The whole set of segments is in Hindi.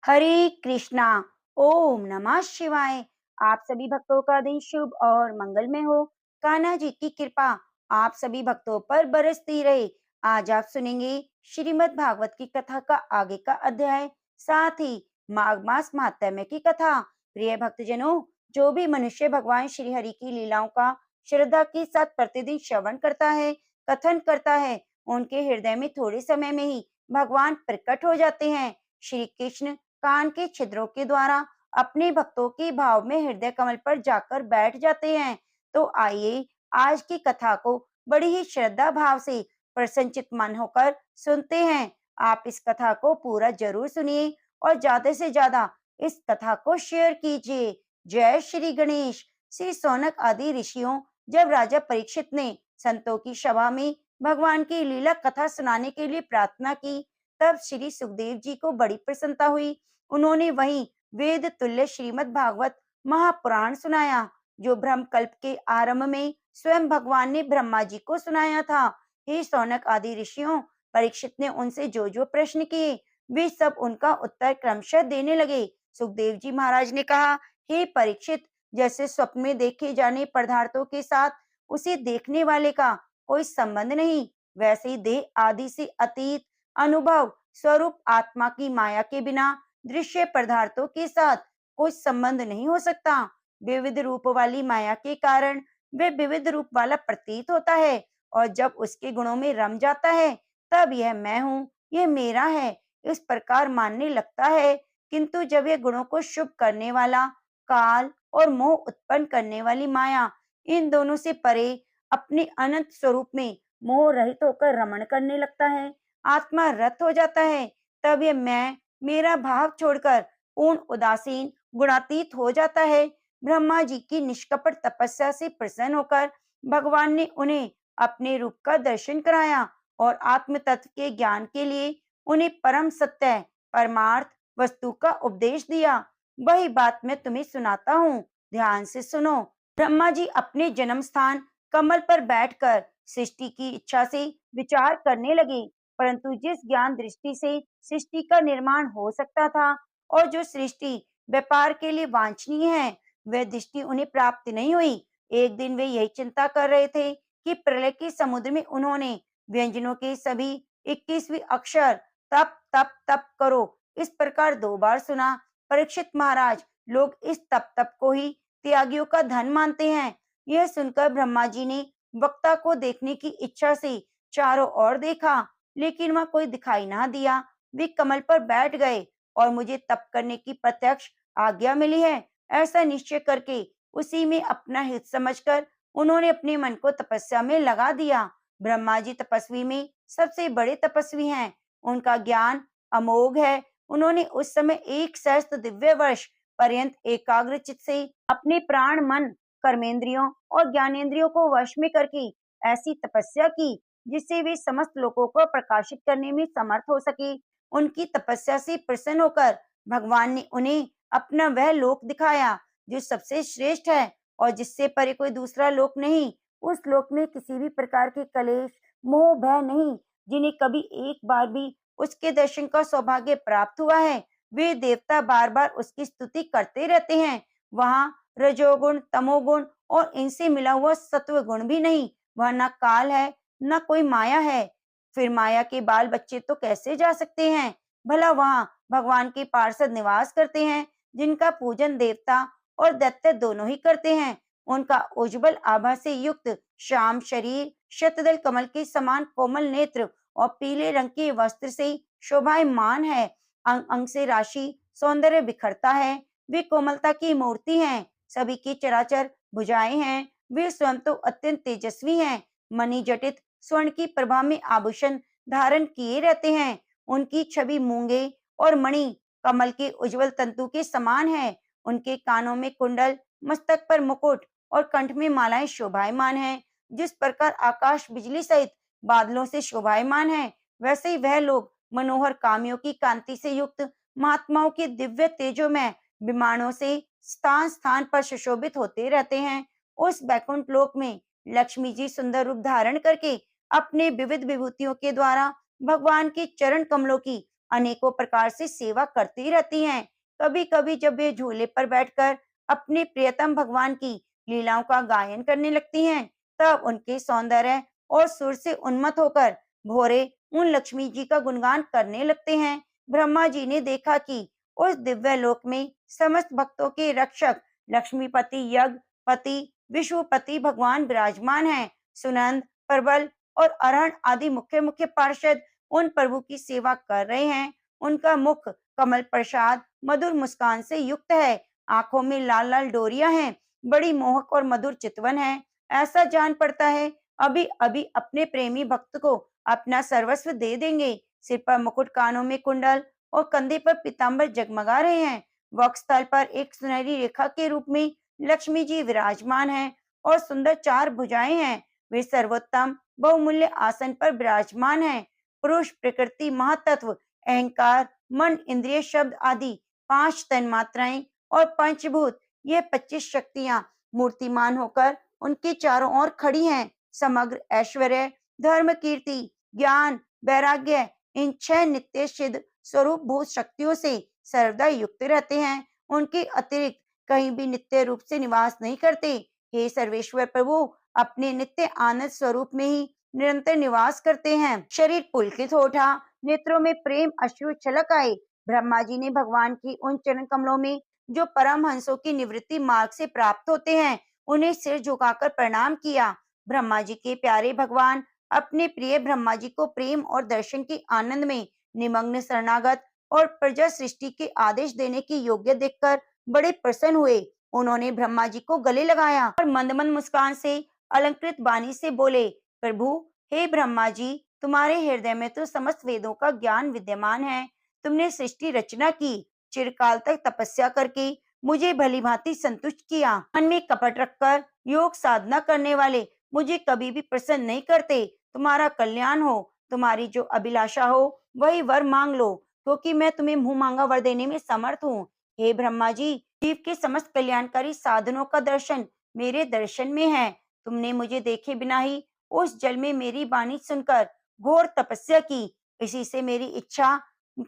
हरे कृष्णा। ओम नमः शिवाय। आप सभी भक्तों का दिन शुभ और मंगलमय हो। कान्हा जी की कृपा आप सभी भक्तों पर बरसती रहे। आज आप सुनेंगे श्रीमद् भागवत की कथा का आगे का अध्याय, साथ ही माघ मास महात्म्य की कथा। प्रिय भक्तजनों, जो भी मनुष्य भगवान श्री हरि की लीलाओं का श्रद्धा के साथ प्रतिदिन श्रवण करता है, कथन करता है, उनके हृदय में थोड़े समय में ही भगवान प्रकट हो जाते हैं। श्री कृष्ण कान के छिद्रों के द्वारा अपने भक्तों के भाव में हृदय कमल पर जाकर बैठ जाते हैं। तो आइए आज की कथा को बड़ी ही श्रद्धा भाव से प्रसन्नचित मन होकर सुनते हैं। आप इस कथा को पूरा जरूर सुनिए और ज्यादा से ज्यादा इस कथा को शेयर कीजिए। जय श्री गणेश। श्री सौनक आदि ऋषियों, जब राजा परीक्षित ने संतों की सभा में भगवान की लीला कथा सुनाने के लिए प्रार्थना की, तब श्री सुखदेव जी को बड़ी प्रसन्नता हुई। उन्होंने वहीं वेद तुल्य श्रीमद् भागवत महापुराण सुनाया, जो ब्रह्म कल्प के आरंभ में स्वयं भगवान ने ब्रह्मा जी को सुनाया था। हे सौनक आदि ऋषियों, परीक्षित ने उनसे जो जो प्रश्न किए, वे सब उनका उत्तर क्रमशः देने लगे। सुखदेव जी महाराज ने कहा, हे परीक्षित, जैसे स्वप्न में देखे जाने पदार्थों के साथ उसे देखने वाले का कोई संबंध नहीं, वैसे ही देह आदि से अतीत अनुभव स्वरूप आत्मा की माया के बिना दृश्य पदार्थों के साथ कोई संबंध नहीं हो सकता। विविध रूप वाली माया के कारण वे विविध रूप वाला प्रतीत होता है, और जब उसके गुणों में रम जाता है, तब यह मैं हूँ, यह मेरा है, इस प्रकार मानने लगता है। किंतु जब यह गुणों को शुभ करने वाला काल और मोह उत्पन्न करने वाली माया, इन दोनों से परे अपने अनंत स्वरूप में मोह रहित होकर रमण करने लगता है, आत्मा रत हो जाता है, तब यह मैं मेरा भाव छोड़कर पूर्ण उदासीन गुणातीत हो जाता है। ब्रह्मा जी की निष्कपट तपस्या से प्रसन्न होकर भगवान ने उन्हें अपने रूप का दर्शन कराया और आत्म तत्व के ज्ञान के लिए उन्हें परम सत्य परमार्थ वस्तु का उपदेश दिया। वही बात मैं तुम्हें सुनाता हूँ, ध्यान से सुनो। ब्रह्मा जी अपने जन्म स्थान कमल पर बैठकर सृष्टि की इच्छा से विचार करने लगे, परंतु जिस ज्ञान दृष्टि से सृष्टि का निर्माण हो सकता था और जो सृष्टि व्यापार के लिए वांछनीय है, वह दृष्टि उन्हें प्राप्त नहीं हुई। एक दिन वे यही चिंता कर रहे थे कि प्रलय के समुद्र में उन्होंने व्यंजनों के सभी 21वें अक्षर तप तप तप करो इस प्रकार 2 बार सुना। परीक्षित महाराज, लोग इस तप तप को ही त्यागियों का धन मानते हैं। यह सुनकर ब्रह्मा जी ने वक्ता को देखने की इच्छा से चारों ओर देखा, लेकिन वह कोई दिखाई ना दिया। वे कमल पर बैठ गए और मुझे तप करने की प्रत्यक्ष आज्ञा मिली है, ऐसा निश्चय करके उसी में अपना हित समझकर उन्होंने अपने मन को तपस्या में लगा दिया। ब्रह्मा जी तपस्वी में सबसे बड़े तपस्वी हैं, उनका ज्ञान अमोघ है। उन्होंने उस समय 1 सहस्त्र दिव्य वर्ष पर्यंत एकाग्र चित्त से अपने प्राण मन कर्मेंद्रियों और ज्ञानेंद्रियों को वश में करके ऐसी तपस्या की, जिससे वे समस्त लोगों को प्रकाशित करने में समर्थ हो सके। उनकी तपस्या से प्रसन्न होकर भगवान ने उन्हें अपना वह लोक दिखाया जो सबसे श्रेष्ठ है और जिससे परे कोई दूसरा लोक नहीं। उस लोक में किसी भी प्रकार के कलेश मोह भय नहीं। जिन्हें कभी एक बार भी उसके दर्शन का सौभाग्य प्राप्त हुआ है, वे देवता बार बार उसकी स्तुति करते रहते हैं। वहाँ रजोगुण तमोगुण और इनसे मिला हुआ सत्व गुण भी नहीं। वह न काल है न कोई माया है, फिर माया के बाल बच्चे तो कैसे जा सकते हैं। भला वहाँ भगवान के पार्षद निवास करते हैं, जिनका पूजन देवता और दैत्य दोनों ही करते हैं। उनका उज्जवल आभा से युक्त श्याम शरीर, शतदल कमल के समान कोमल नेत्र और पीले रंग के वस्त्र से शोभायमान है। अंग अंग से राशि सौंदर्य बिखरता है। वे कोमलता की मूर्ति हैं, सभी की चराचर भुजाएं हैं। वे स्वयं तो अत्यंत तेजस्वी हैं, मणि जटित स्वर्ण की प्रभा में आभूषण धारण किए रहते हैं। उनकी छवि मूंगे और मणि कमल के उज्जवल तंतु के समान है। उनके कानों में कुंडल, मस्तक पर मुकुट और कंठ में मालाएं शोभायमान हैं। जिस प्रकार आकाश बिजली सहित बादलों से शोभायमान है, वैसे ही वह लोग मनोहर कामियों की कांति से युक्त महात्माओं के दिव्य तेजोमय विमानों से स्थान स्थान पर सुशोभित होते रहते हैं। उस बैकुंठ लोक में लक्ष्मी जी सुंदर रूप धारण करके अपने विविध विभूतियों के द्वारा भगवान के चरण कमलों की अनेकों प्रकार से सेवा करती रहती हैं। कभी कभी जब वे झूले पर बैठकर अपने प्रियतम भगवान की लीलाओं का गायन करने लगती हैं, तब उनके सौंदर्य और सुर से उन्मत्त होकर भोरे उन लक्ष्मी जी का गुणगान करने लगते हैं। ब्रह्मा जी ने देखा कि उस दिव्य लोक में समस्त भक्तों के रक्षक लक्ष्मीपति, यज्ञपति, विश्वपति भगवान विराजमान हैं। सुनंद, प्रबल और अरहण आदि मुख्य मुख्य पार्षद उन प्रभु की सेवा कर रहे हैं। उनका मुख कमल प्रसाद मधुर मुस्कान से युक्त है, आंखों में लाल लाल डोरियां हैं, बड़ी मोहक और मधुर चितवन है। ऐसा जान पड़ता है अभी अभी अपने प्रेमी भक्त को अपना सर्वस्व दे देंगे। सिर पर मुकुट, कानों में कुंडल और कंधे पर पीतांबर जगमगा रहे हैं। वक्षस्थल पर एक सुनहरी रेखा के रूप में लक्ष्मी जी विराजमान हैं और सुंदर चार भुजाएं हैं। वे सर्वोत्तम बहुमूल्य आसन पर विराजमान हैं। पुरुष, प्रकृति, महातत्व, अहंकार, मन, इंद्रिय, शब्द आदि पांच तन्मात्राएं और पंचभूत, ये 25 शक्तियां मूर्तिमान होकर उनके चारों ओर खड़ी हैं। समग्र ऐश्वर्य, धर्म, कीर्ति, ज्ञान, वैराग्य, इन 6 नित्य सिद्ध स्वरूप भूत शक्तियों से सर्वदा युक्त रहते हैं। उनके अतिरिक्त कहीं भी नित्य रूप से निवास नहीं करते। हे सर्वेश्वर प्रभु, अपने नित्य आनंद स्वरूप में ही निरंतर निवास करते हैं। शरीर पुलकित हो उठा, नेत्रों में प्रेम अश्रु छलक आए। ब्रह्मा जी ने भगवान की उन चरण कमलों में जो परमहंसों की निवृत्ति मार्ग से प्राप्त होते हैं, उन्हें सिर झुकाकर प्रणाम किया। ब्रह्मा जी के प्यारे भगवान अपने प्रिय ब्रह्मा जी को प्रेम और दर्शन के आनंद में निमग्न शरणागत और प्रजा सृष्टि के आदेश देने के योग्य देखकर बड़े प्रसन्न हुए। उन्होंने ब्रह्मा जी को गले लगाया और मंद मंद मुस्कान से अलंकृत वाणी से बोले, प्रभु, हे ब्रह्मा जी, तुम्हारे हृदय में तो समस्त वेदों का ज्ञान विद्यमान है। तुमने सृष्टि रचना की, चिरकाल तक तपस्या करके मुझे भली भांति संतुष्ट किया। मन में कपट रखकर योग साधना करने वाले मुझे कभी भी प्रसन्न नहीं करते। तुम्हारा कल्याण हो, तुम्हारी जो अभिलाषा हो वही वर मांग लो, क्योंकि मैं तुम्हें मुंह मांगा वर देने में समर्थ हूँ। हे ब्रह्मा जी, जीव के समस्त कल्याणकारी साधनों का दर्शन मेरे दर्शन में है। तुमने मुझे देखे बिना ही उस जल में मेरी वाणी सुनकर घोर तपस्या की। इसी से मेरी इच्छा,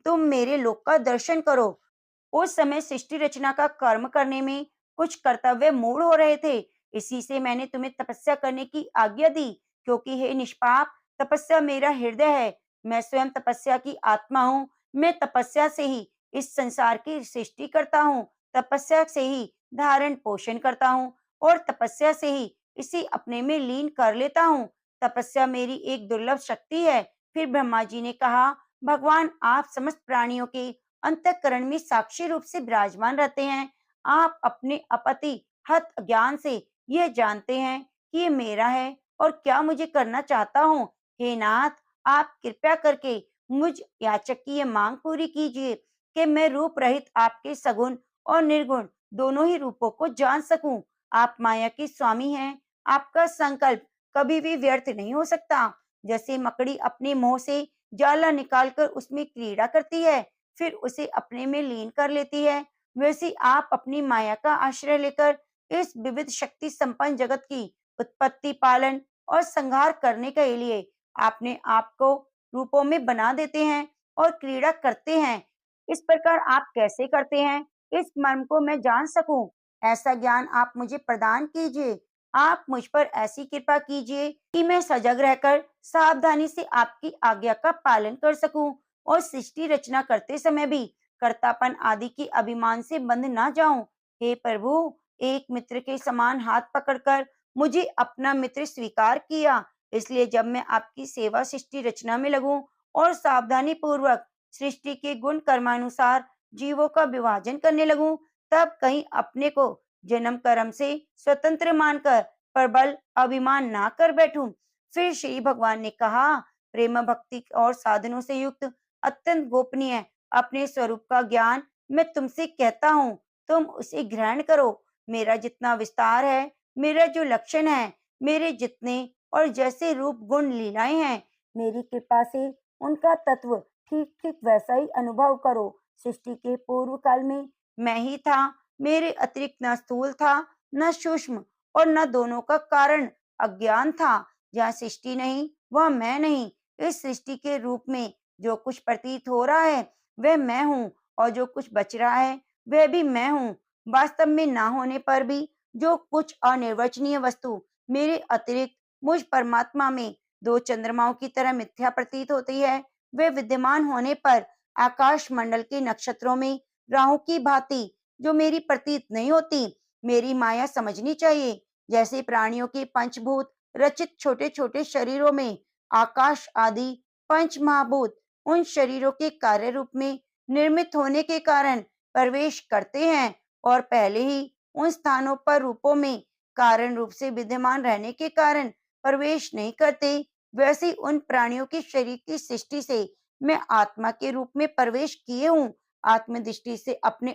तुम मेरे लोक का दर्शन करो। उस समय सृष्टि रचना का कर्म करने में कुछ कर्तव्य मूढ़ हो रहे थे। इसी से मैंने तुम्हें तपस्या करने की आज्ञा दी, क्योंकि हे निष्पाप, तपस्या मेरा हृदय है। मैं स्वयं तपस्या की आत्मा हूँ। मैं तपस्या से ही इस संसार की सृष्टि करता हूँ, तपस्या से ही धारण पोषण करता हूँ और तपस्या से ही इसे अपने में लीन कर लेता हूँ। तपस्या मेरी एक दुर्लभ शक्ति है। फिर ब्रह्मा जी ने कहा, भगवान, आप समस्त प्राणियों के अंतःकरण में साक्षी रूप से विराजमान रहते हैं। आप अपने अपति हत ज्ञान से यह जानते हैं कि ये मेरा है और क्या मुझे करना चाहता हूँ। हे नाथ, आप कृपया करके मुझ याचक की ये मांग पूरी कीजिए कि मैं रूप रहित आपके सगुण और निर्गुण दोनों ही रूपों को जान सकूं। आप माया के स्वामी हैं। आपका संकल्प कभी भी व्यर्थ नहीं हो सकता। जैसे मकड़ी अपने मुंह से जाला निकालकर उसमें क्रीड़ा करती है, फिर उसे अपने में लीन कर लेती है, वैसे आप अपनी माया का आश्रय लेकर इस विविध शक्ति संपन्न जगत की उत्पत्ति, पालन और संहार करने के लिए आपने आपको रूपों में बना देते हैं और क्रीड़ा करते हैं। इस प्रकार आप कैसे करते हैं, इस मर्म को मैं जान सकूं। ऐसा ज्ञान आप मुझे प्रदान कीजिए। आप मुझ पर ऐसी कृपा कीजिए कि मैं सजग रहकर सावधानी से आपकी आज्ञा का पालन कर सकूं और सृष्टि रचना करते समय भी कर्तापन आदि के अभिमान से बंध ना जाऊं। हे प्रभु, एक मित्र के समान हाथ पकड़कर मुझे अपना मित्र स्वीकार किया। इसलिए जब मैं आपकी सेवा सृष्टि रचना में लगूं और सावधानी पूर्वक सृष्टि के गुण कर्मानुसार जीवों का विभाजन करने लगूं, तब कहीं अपने को जन्म कर्म से स्वतंत्र मानकर प्रबल अभिमान ना कर बैठूं। फिर श्री भगवान ने कहा, प्रेम भक्ति और साधनों से युक्त अत्यंत गोपनीय अपने स्वरूप का ज्ञान मैं तुमसे कहता हूँ, तुम उसे ग्रहण करो। मेरा जितना विस्तार है, मेरा जो लक्षण है, मेरे जितने और जैसे रूप गुण लीलाएं हैं, मेरी कृपा से उनका तत्व ठीक ठीक वैसा ही अनुभव करो। सृष्टि के पूर्व काल में मैं ही था। मेरे अतिरिक्त न स्थूल था, न सूक्ष्म और न दोनों का कारण अज्ञान था। जहाँ सृष्टि नहीं वह मैं नहीं। इस सृष्टि के रूप में जो कुछ प्रतीत हो रहा है वह मैं हूँ, और जो कुछ बच रहा है वह भी मैं हूँ। वास्तव में ना होने पर भी जो कुछ अनिर्वचनीय वस्तु मेरे अतिरिक्त मुझ परमात्मा में दो चंद्रमाओं की तरह मिथ्या प्रतीत होती है, वे विद्यमान होने पर आकाश मंडल के नक्षत्रों में राहु की भांति जो मेरी प्रतीत नहीं होती। मेरी माया समझनी चाहिए। जैसे प्राणियों के पंचभूत रचित छोटे छोटे शरीरों में आकाश आदि पंच महाभूत उन शरीरों के कार्य रूप में निर्मित होने के कारण प्रवेश करते हैं, और पहले ही उन स्थानों पर रूपों में कारण रूप से विद्यमान रहने के कारण प्रवेश नहीं करते। वैसे ही उन प्राणियों के शरीर की सृष्टि से मैं आत्मा के रूप में प्रवेश किए हूँ। आत्मदृष्टि से अपने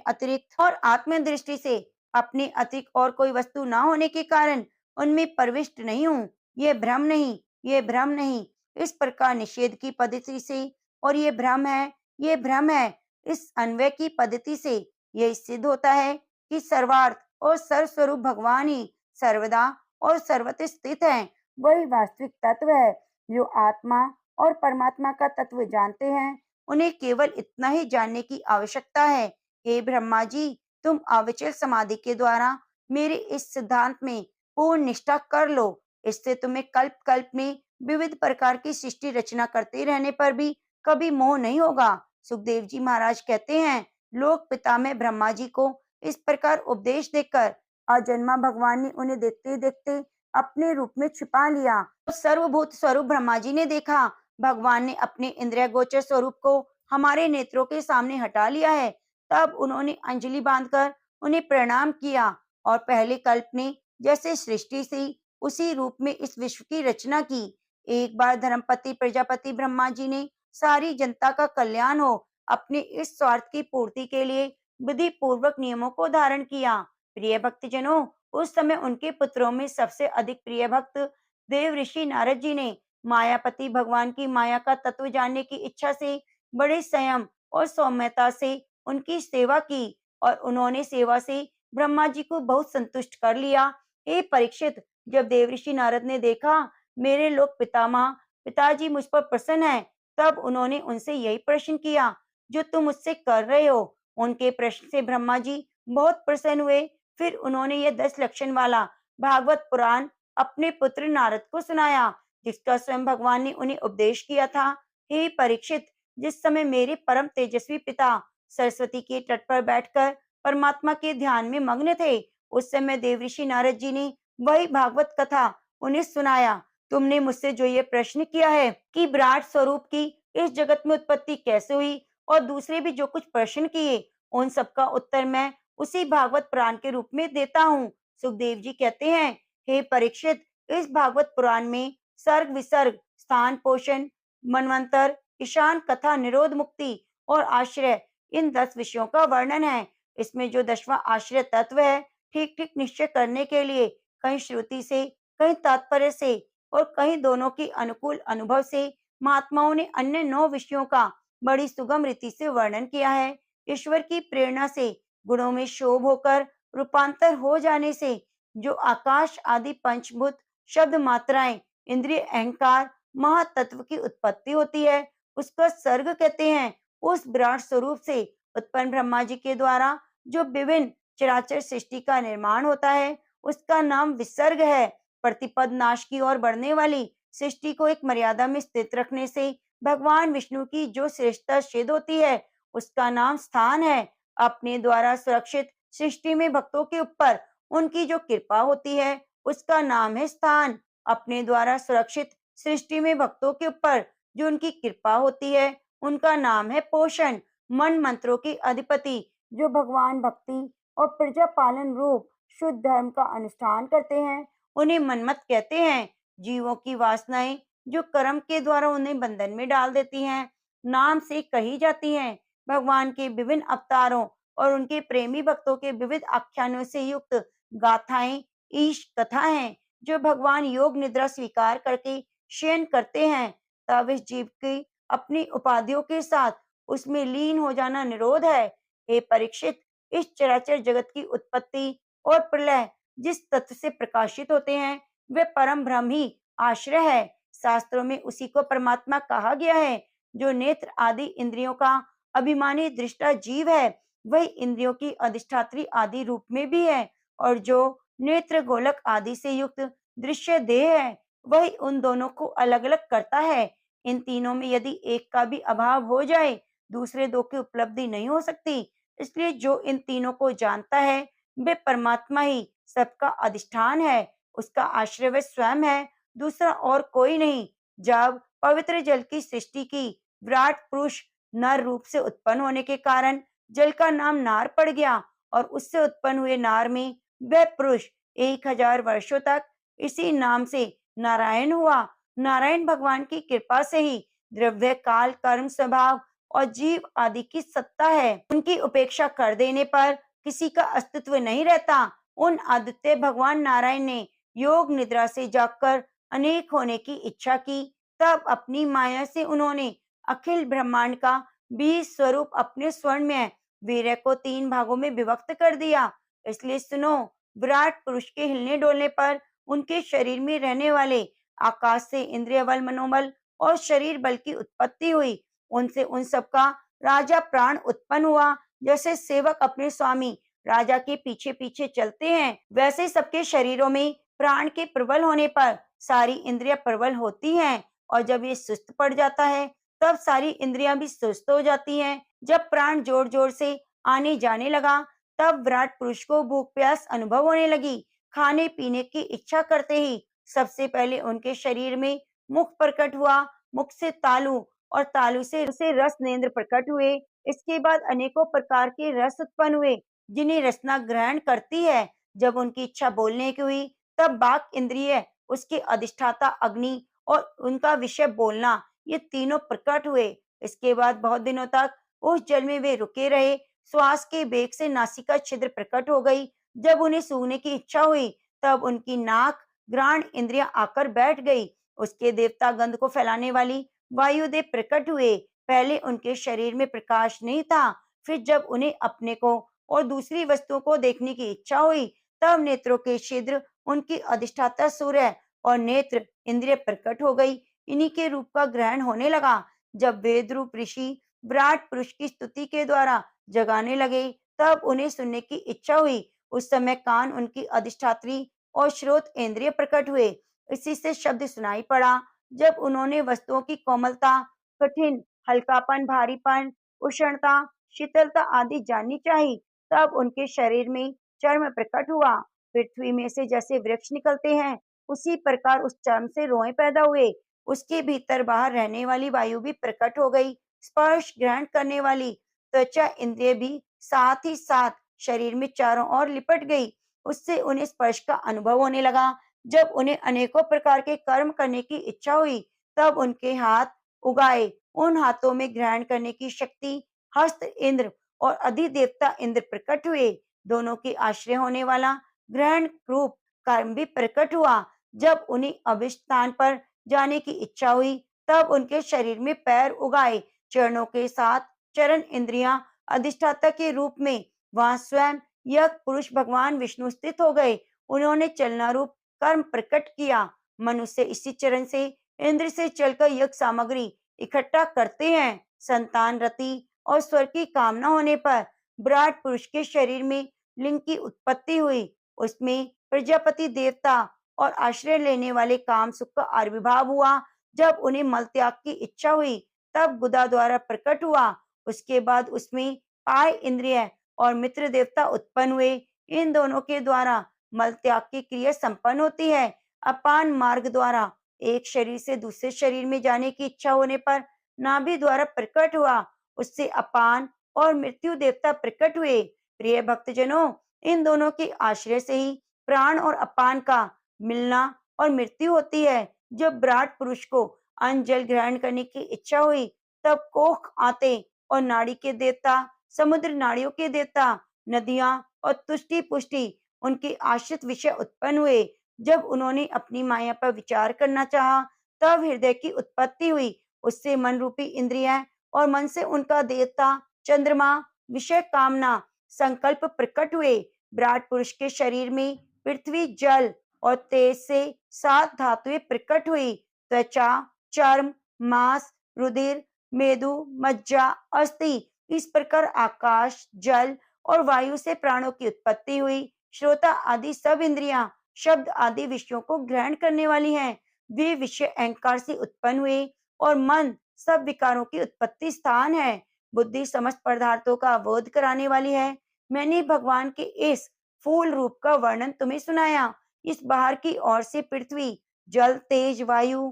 अतिरिक्त और कोई वस्तु ना होने के कारण उनमें प्रविष्ट नहीं हूँ। ये भ्रम नहीं, ये भ्रम नहीं। इस प्रकार निषेध की पद्धति से और ये भ्रम है, ये भ्रम है, इस अन्वय की पद्धति से यह सिद्ध होता है कि सर्वार्थ और सर्वस्वरूप भगवान ही सर्वदा और सर्वत्र स्थित हैं। वही वास्तविक तत्व है। जो आत्मा और परमात्मा का तत्व जानते हैं, उन्हें केवल इतना ही जानने की आवश्यकता है। हे ब्रह्मा जी, तुम अविचल समाधि के द्वारा मेरे इस सिद्धांत में पूर्ण निष्ठा कर लो। इससे तुम्हें कल्प कल्प में विविध प्रकार की सृष्टि रचना करते रहने पर भी कभी मोह नहीं होगा। सुखदेव जी महाराज कहते हैं, लोक पितामह ब्रह्मा जी को इस प्रकार उपदेश देकर अजन्मा भगवान ने उन्हें देखते देखते अपने रूप में छिपा लिया। तो सर्वभूत स्वरूप ब्रह्मा जी ने देखा, भगवान ने अपने इंद्रिय गोचर स्वरूप को हमारे नेत्रों के सामने हटा लिया है। तब उन्होंने अंजलि बांधकर उन्हें प्रणाम किया, और पहले कल्प ने जैसे सृष्टि से उसी रूप में इस विश्व की रचना की। एक बार धर्मपति प्रजापति ब्रह्मा जी ने सारी जनता का कल्याण हो अपने इस स्वार्थ की पूर्ति के लिए विधि पूर्वक नियमों को धारण किया। प्रिय भक्तजनों, उस समय उनके पुत्रों में सबसे अधिक प्रिय भक्त देव ऋषि नारद जी ने मायापति भगवान की माया का तत्व जानने की इच्छा से बड़े संयम और सौम्यता से उनकी सेवा की, और उन्होंने सेवा से ब्रह्मा जी को बहुत संतुष्ट कर लिया। हे परीक्षित, जब देवऋषि नारद ने देखा मेरे लोक पितामह पिताजी मुझ पर प्रसन्न हैं, तब उन्होंने उनसे यही प्रश्न किया जो तुम मुझसे कर रहे हो। उनके प्रश्न से ब्रह्मा जी बहुत प्रसन्न हुए। फिर उन्होंने यह 10 लक्षण वाला भागवत पुराण अपने पुत्र नारद को सुनाया, जिसका स्वयं भगवान ने उन्हें उपदेश किया था। हे परीक्षित, जिस समय मेरे परम तेजस्वी पिता सरस्वती के तट पर बैठकर परमात्मा के ध्यान में मग्न थे, उस समय देवऋषि नारद जी ने वही भागवत कथा उन्हें सुनाया। तुमने मुझसे जो ये प्रश्न किया है कि विराट स्वरूप की इस जगत में उत्पत्ति कैसे हुई, और दूसरे भी जो कुछ प्रश्न किए, उन सबका उत्तर मैं उसी भागवत पुराण के रूप में देता हूँ। सुखदेव जी कहते हैं, हे परीक्षित, इस भागवत पुराण में सर्ग विसर्ग, स्थान पोषण, मनवंतर, ईशान, कथा, निरोध, मुक्ति और आश्रय, इन 10 विषयों का वर्णन है। इसमें जो 10वां आश्रय तत्व है, ठीक ठीक निश्चय करने के लिए कहीं श्रुति से, कहीं तात्पर्य से और कहीं दोनों के अनुकूल अनुभव से महात्माओं ने अन्य 9 विषयों का बड़ी सुगम रीति से वर्णन किया है। ईश्वर की प्रेरणा से गुणों में शोभ होकर रूपांतर हो जाने से जो आकाश आदि पंचभूत शब्द मात्राएं, इंद्रिय, अहंकार, महातत्व की उत्पत्ति होती है, उसका सर्ग कहते हैं। उस विराट स्वरूप से उत्पन्न ब्रह्मा जी के द्वारा जो विभिन्न चराचर सृष्टि का निर्माण होता है, उसका नाम विसर्ग है। प्रतिपद नाश की ओर बढ़ने वाली सृष्टि को एक मर्यादा में स्थित रखने से भगवान विष्णु की जो श्रेष्ठता सिद्ध होती है, उसका नाम स्थान है। अपने द्वारा सुरक्षित सृष्टि में भक्तों के ऊपर उनकी जो कृपा होती है, उसका नाम है स्थान। अपने द्वारा सुरक्षित सृष्टि में भक्तों के ऊपर जो उनकी कृपा होती है, उनका नाम है पोषण। मन मंत्रों के अधिपति जो भगवान भक्ति और प्रजा पालन रूप शुद्ध धर्म का अनुष्ठान करते हैं, उन्हें मनमत कहते हैं। जीवों की वासनाएं जो कर्म के द्वारा उन्हें बंधन में डाल देती हैं, नाम से कही जाती हैं। भगवान के विभिन्न अवतारों और उनके प्रेमी भक्तों के विविध आख्यानों से युक्त गाथाएं ईश कथा हैं। जो भगवान योग निद्रा स्वीकार करके शयन करते हैं, तब इस जीव की अपनी उपाधियों के साथ उसमें लीन हो जाना निरोध है। हे परीक्षित, इस चराचर जगत की उत्पत्ति और प्रलय जिस तत्व से प्रकाशित होते हैं, वे परम ब्रह्म ही आश्रय है। शास्त्रों में उसी को परमात्मा कहा गया है, जो नेत्र आदि इंद्रियों का अभिमानी दृष्टा जीव है, वही इंद्रियों की अधिष्ठात्री आदि रूप में भी है, और जो नेत्र गोलक आदि से युक्त दृश्य देह है, वही उन दोनों को अलग अलग करता है। इन तीनों में यदि एक का भी अभाव हो जाए, दूसरे दो की उपलब्धि नहीं हो सकती। इसलिए जो इन तीनों को जानता है, वे परमात्मा ही सबका अधिष्ठान है, उसका आश्रय वह स्वयं है, दूसरा और कोई नहीं। जब पवित्र जल की सृष्टि की, विराट पुरुष नर रूप से उत्पन्न होने के कारण जल का नाम नार पड़ गया, और उससे उत्पन्न हुए नार में वह पुरुष 1000 वर्षों तक इसी नाम से नारायण हुआ। नारायण भगवान की कृपा से ही द्रव्य काल कर्म स्वभाव और जीव आदि की सत्ता है। उनकी उपेक्षा कर देने पर किसी का अस्तित्व नहीं रहता। उन आदित्य भगवान नारायण ने योग निद्रा से जागकर अनेक होने की इच्छा की। तब अपनी माया से उन्होंने अखिल ब्रह्मांड का बीज स्वरूप अपने स्वर्णमय वीर्य को 3 भागों में विभक्त कर दिया। इसलिए सुनो, विराट पुरुष के हिलने डोलने पर उनके शरीर में रहने वाले आकाश से इंद्रिय बल, मनोबल और शरीर बल की उत्पत्ति हुई। उनसे उन सबका राजा प्राण उत्पन्न हुआ। जैसे सेवक अपने स्वामी राजा के पीछे पीछे चलते हैं, वैसे सबके शरीरों में प्राण के प्रबल होने पर सारी इंद्रियां प्रबल होती हैं, और जब ये सुस्त पड़ जाता है, तब सारी इंद्रियां भी सुस्त हो जाती हैं। जब प्राण जोर जोर से आने जाने लगा, तब विराट पुरुष को भूख प्यास अनुभव होने लगी। खाने पीने की इच्छा करते ही सबसे पहले उनके शरीर में मुख प्रकट हुआ, मुख से तालु, और तालु से रस नेंद्र प्रकट हुए। इसके बाद अनेकों प्रकार के रस उत्पन्न हुए, जिन्हें रसना ग्रहण करती है। जब उनकी इच्छा बोलने की हुई, तब बाक इंद्रिय, उसके अधिष्ठाता अग्नि और उनका विषय बोलना, ये तीनों प्रकट हुए। इसके बाद बहुत दिनों तक उस जल में वे रुके रहे। श्वास के वेग से नासिका छिद्र प्रकट हो गई। जब उन्हें सूंघने की इच्छा हुई, तब उनकी नाक घ्राण इंद्रियां आकर बैठ गई। उसके देवता गंध को फैलाने वाली वायुदेव प्रकट हुए। पहले उनके शरीर में प्रकाश नहीं था, फिर जब उन्हें अपने को और दूसरी वस्तुओं को देखने की इच्छा हुई, तब नेत्रों के छिद्र, उनकी अधिष्ठाता सूर्य और नेत्र इंद्रिय प्रकट हो गई। इन्हीं के रूप का ग्रहण होने लगा। जब वेद रूप ऋषि विराट पुरुष की स्तुति के द्वारा जगाने लगे, तब उन्हें सुनने की इच्छा हुई। उस समय कान उनकी अधिष्ठात्री और श्रोत इंद्रिय प्रकट हुए। इसी से शब्द सुनाई पड़ा। जब उन्होंने वस्तुओं की कोमलता, कठिन, हल्कापन, भारीपन, उष्णता, शीतलता आदि जाननी चाहिए, तब उनके शरीर में चर्म प्रकट हुआ। पृथ्वी में से जैसे वृक्ष निकलते हैं, उसी प्रकार उस चर्म से रोए पैदा हुए। उसके भीतर बाहर रहने वाली वायु भी प्रकट हो गई। स्पर्श ग्रहण करने वाली त्वचा इंद्रिय भी साथ ही साथ शरीर में चारों ओर लिपट गई। उससे उन्हें स्पर्श का अनुभव होने लगा। जब उन्हें अनेकों प्रकार के कर्म करने की इच्छा हुई, तब उनके हाथ उगाए। उन हाथों में ग्रहण करने की शक्ति हस्त इंद्र और अधिदेवता इंद्र प्रकट हुए। दोनों के आश्रय होने वाला ग्रहण रूप कर्म भी प्रकट हुआ। जब उन्हें अभिष्ट स्थान पर जाने की इच्छा हुई, तब उनके शरीर में पैर उगाए। चरणों के साथ चरण इंद्रियां अधिष्ठाता के रूप में वहां स्वयं यह पुरुष भगवान विष्णु स्थित हो गए। उन्होंने चलना रूप कर्म प्रकट किया। मनुष्य इसी चरण से इंद्र से चलकर यज्ञ सामग्री इकट्ठा करते हैं। संतान रति और स्वर की कामना होने पर विराट पुरुष के शरीर में लिंग की उत्पत्ति हुई। उसमें प्रजापति देवता और आश्रय लेने वाले काम सुख का आविर्भाव हुआ। जब उन्हें मल त्याग की इच्छा हुई, तब गुदा द्वारा प्रकट हुआ। उसके बाद उसमें पाय इंद्रिय और मित्र देवता उत्पन्न हुए। इन दोनों के द्वारा मल त्याग की क्रिया संपन्न होती है। अपान मार्ग द्वारा एक शरीर से दूसरे शरीर में जाने की इच्छा होने पर नाभि द्वारा प्रकट हुआ। उससे अपान और मृत्यु देवता प्रकट हुए। प्रिय भक्तजनों, इन दोनों के आश्रय से ही प्राण और अपान का मिलना और मृत्यु होती है। जब विराट पुरुष को अन्न जल ग्रहण करने की इच्छा हुई, तब कोख आते और नाड़ी के देवता, समुद्र नाड़ियों के देवता, नदियां और तुष्टि पुष्टि उनके आश्रित विषय उत्पन्न हुए। जब उन्होंने अपनी माया पर विचार करना चाहा, तब हृदय की उत्पत्ति हुई। उससे मन रूपी इंद्रियां और मन से उनका देवता चंद्रमा, विषय कामना, संकल्प प्रकट हुए। विराट पुरुष के शरीर में पृथ्वी, जल और तेज से 7 धातुएं प्रकट हुई। त्वचा, चर्म, मांस, रुधिर, मेदु, मज्जा, अस्थि इस प्रकार आकाश, जल और वायु से प्राणों की उत्पत्ति हुई। श्रोता आदि सब इंद्रियां शब्द आदि विषयों को ग्रहण करने वाली हैं। वे विषय अहंकार से उत्पन्न हुए और मन सब विकारों की उत्पत्ति स्थान है। बुद्धि समस्त पदार्थों का बोध कराने वाली है। मैंने भगवान के इस फूल रूप का वर्णन तुम्हें सुनाया। इस बाहर की ओर से पृथ्वी, जल, तेज, वायु,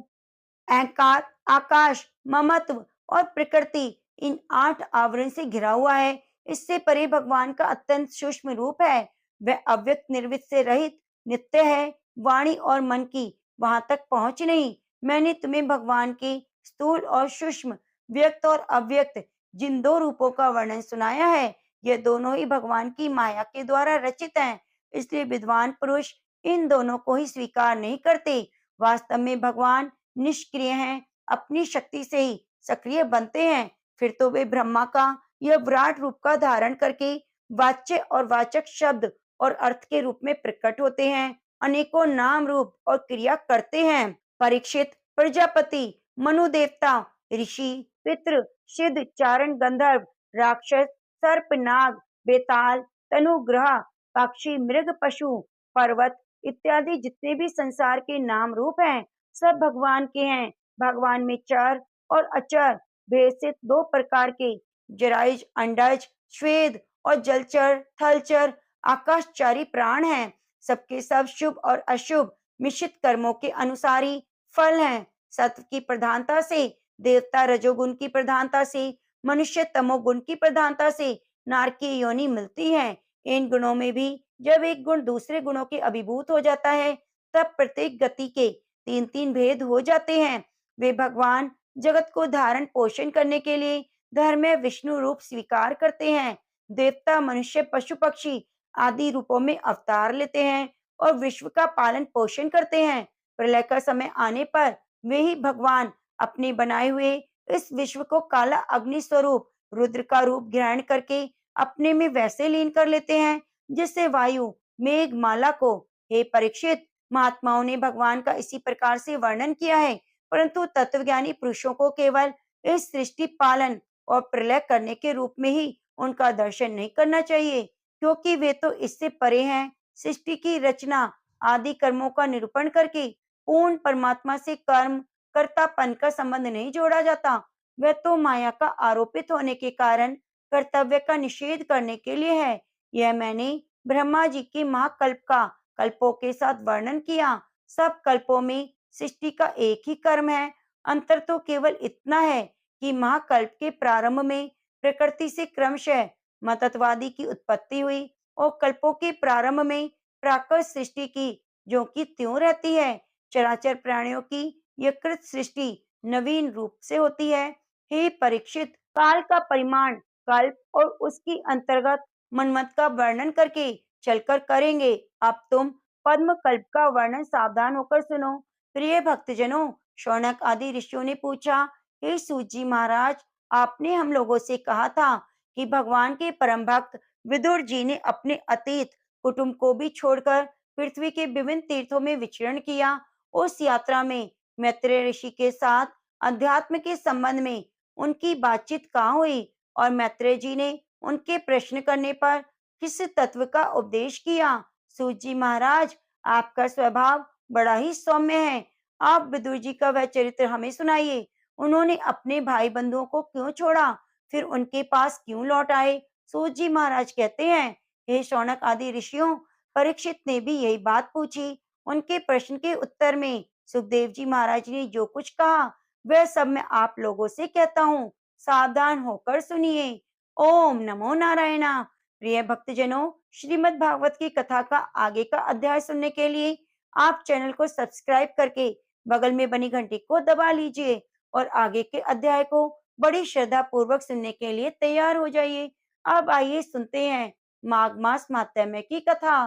अहंकार, आकाश, ममत्व और प्रकृति इन 8 आवरण से घिरा हुआ है। इससे परे भगवान का अत्यंत सूक्ष्म रूप है। वह अव्यक्त निर्वित से रहित नित्य है। वाणी और मन की वहां तक पहुंच नहीं। मैंने तुम्हें भगवान के स्थूल और सूक्ष्म, व्यक्त और अव्यक्त जिन 2 रूपों का वर्णन सुनाया है, ये दोनों ही भगवान की माया के द्वारा रचित हैं। इसलिए विद्वान पुरुष इन दोनों को ही स्वीकार नहीं करते। वास्तव में भगवान निष्क्रिय हैं, अपनी शक्ति से ही सक्रिय बनते हैं। फिर तो वे ब्रह्मा का यह विराट रूप का धारण करके वाच्य और वाचक शब्द और अर्थ के रूप में प्रकट होते हैं। अनेकों नाम, रूप और क्रिया करते हैं। परीक्षित, प्रजापति, मनु देवता, ऋषि, पितृ, सिद्ध, चारण, गंधर्व, राक्षस, सर्प, नाग, बेताल, तनुग्रह, पक्षी, मृग, पशु, पर्वत इत्यादि जितने भी संसार के नाम रूप हैं, सब भगवान के हैं। भगवान में चर और अचर भेद से 2 प्रकार के जरायुज, अंडज, श्वेद और जलचर, थलचर, आकाशचारी प्राण हैं। सबके सब शुभ और अशुभ मिश्रित कर्मों के अनुसार ही फल हैं। सत्व की प्रधानता से, देवता रजोगुण की प्रधानता से, मनुष्य तमोगुण की प्रधानता से नारकीय योनि मिलती है। इन गुणों में भी जब एक गुण दूसरे गुणों के अभिभूत हो जाता है, तब प्रत्येक गति के 3-3 भेद हो जाते हैं। वे भगवान जगत को धारण पोषण करने के लिए धर्म में विष्णु रूप स्वीकार करते हैं। देवता, मनुष्य, पशु, पक्षी आदि रूपों में अवतार लेते हैं और विश्व का पालन पोषण करते हैं। प्रलय का समय आने पर वे ही भगवान अपने बनाए हुए इस विश्व को काला अग्नि स्वरूप रुद्र का रूप ग्रहण करके अपने में वैसे लीन कर लेते हैं जिससे वायु मेघ माला को। हे परीक्षित, महात्माओं ने भगवान का इसी प्रकार से वर्णन किया है, परंतु तत्वज्ञानी पुरुषों को केवल इस सृष्टि पालन और प्रलय करने के रूप में ही उनका दर्शन नहीं करना चाहिए, क्योंकि वे तो इससे परे हैं। सृष्टि की रचना आदि कर्मों का निरूपण करके पूर्ण परमात्मा से कर्म कर्तापन का संबंध नहीं जोड़ा जाता। वह तो माया का आरोपित होने के कारण कर्तव्य का निषेध करने के लिए है। यह मैंने ब्रह्मा जी के महाकल्प का कल्पों के साथ वर्णन किया। सब कल्पों में सृष्टि का एक ही कर्म है। अंतर तो केवल इतना है कि महाकल्प के प्रारंभ में प्रकृति से क्रमशः मतत्वादी की उत्पत्ति हुई और कल्पों के प्रारंभ में प्राकृत सृष्टि की जो कि त्यों रहती है। चराचर प्राणियों की यह कृत सृष्टि नवीन रूप से होती है। हे परीक्षित, काल का परिमाण कल्प और उसकी अंतर्गत मनमत का वर्णन करके चलकर करेंगे। अब तुम पद्म कल्प का वर्णन सावधान होकर सुनो। प्रिय भक्तजनों, शौनक आदि ऋषियों ने पूछा, हे सूत जी महाराज, आपने हम लोगों से कहा था कि भगवान के परम भक्त विदुर जी ने अपने अतीत कुटुंब को भी छोड़कर पृथ्वी के विभिन्न तीर्थों में विचरण किया। उस यात्रा में मैत्रेय ऋषि के साथ अध्यात्म के संबंध में उनकी बातचीत कहाँ हुई और मैत्रेय जी ने उनके प्रश्न करने पर किस तत्व का उपदेश किया। सूत जी महाराज, आपका स्वभाव बड़ा ही सौम्य है। आप विदुर जी का वह चरित्र हमें सुनाइए। उन्होंने अपने भाई बंधुओं को क्यों छोड़ा, फिर उनके पास क्यों लौट आए। सूत जी महाराज कहते हैं, हे शौनक आदि ऋषियों, परीक्षित ने भी यही बात पूछी। उनके प्रश्न के उत्तर में सुखदेव जी महाराज ने जो कुछ कहा, वह सब मैं आप लोगों से कहता हूँ। सावधान होकर सुनिए। ओम नमो नारायणा। प्रिय भक्तजनों, श्रीमद् भागवत की कथा का आगे का अध्याय सुनने के लिए आप चैनल को सब्सक्राइब करके बगल में बनी घंटी को दबा लीजिए और आगे के अध्याय को बड़ी श्रद्धा पूर्वक सुनने के लिए तैयार हो जाइए। अब आइए सुनते हैं माघ मास माहात्म्य की कथा।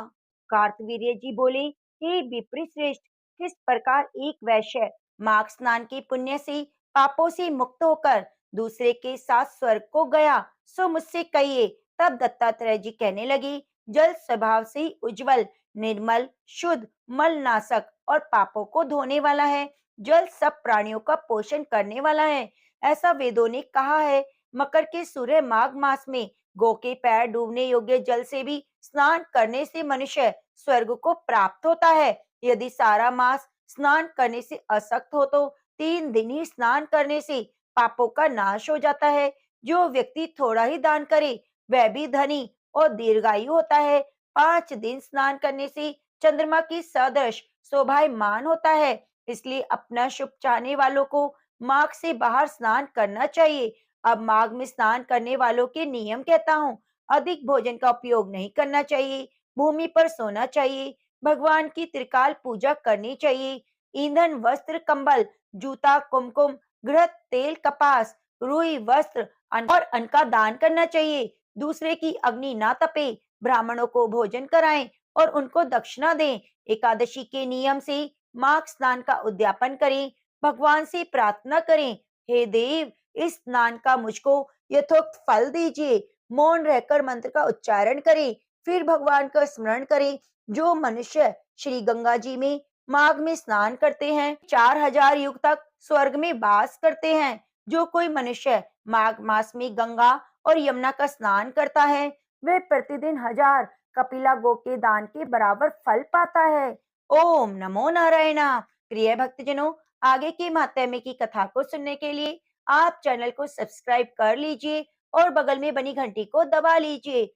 कार्तवीर्य जी बोले, हे विप्रित श्रेष्ठ, किस प्रकार एक वैश्य माघ स्नान के पुण्य से पापों से मुक्त होकर दूसरे के साथ स्वर्ग को गया, सो मुझसे कहिए। तब दत्तात्रेय जी कहने लगे, जल स्वभाव से ही उज्जवल, निर्मल, शुद्ध, मलनाशक और पापों को धोने वाला है। जल सब प्राणियों का पोषण करने वाला है, ऐसा वेदों ने कहा है। मकर के सूर्य माघ मास में गौ के पैर डूबने योग्य जल से भी स्नान करने से मनुष्य स्वर्ग को प्राप्त होता है। यदि सारा मास स्नान करने से असक्त हो तो 3 दिन ही स्नान करने से पापों का नाश हो जाता है। जो व्यक्ति थोड़ा ही दान करे वह भी धनी और दीर्घायु होता है। 5 दिन स्नान करने से चंद्रमा की सदृश शोभायमान होता है। इसलिए अपना शुभ चाहने वालों को माघ से बाहर स्नान करना चाहिए। अब माघ में स्नान करने वालों के नियम कहता हूँ। अधिक भोजन का उपयोग नहीं करना चाहिए। भूमि पर सोना चाहिए। भगवान की त्रिकाल पूजा करनी चाहिए। ईंधन, वस्त्र, कंबल, जूता, कुमकुम, घृत, तेल, कपास, रुई, वस्त्र और अन्न का दान करना चाहिए। दूसरे की अग्नि ना तपे। ब्राह्मणों को भोजन कराएं और उनको दक्षिणा दें। एकादशी के नियम से माघ स्नान का उद्यापन करें। भगवान से प्रार्थना करें, हे देव, इस स्नान का मुझको यथोक्त फल दीजिए। मौन रहकर मंत्र का उच्चारण करें, फिर भगवान का स्मरण करें। जो मनुष्य श्री गंगा जी में माघ में स्नान करते हैं 4000 युग तक स्वर्ग में वास करते हैं। जो कोई मनुष्य माघ मास में गंगा और यमुना का स्नान करता है वह प्रतिदिन 1000 कपिला गो के दान के बराबर फल पाता है। ओम नमो नारायण। प्रिय भक्तजनों, आगे की महात्म्य की कथा को सुनने के लिए आप चैनल को सब्सक्राइब कर लीजिए और बगल में बनी घंटी को दबा लीजिए।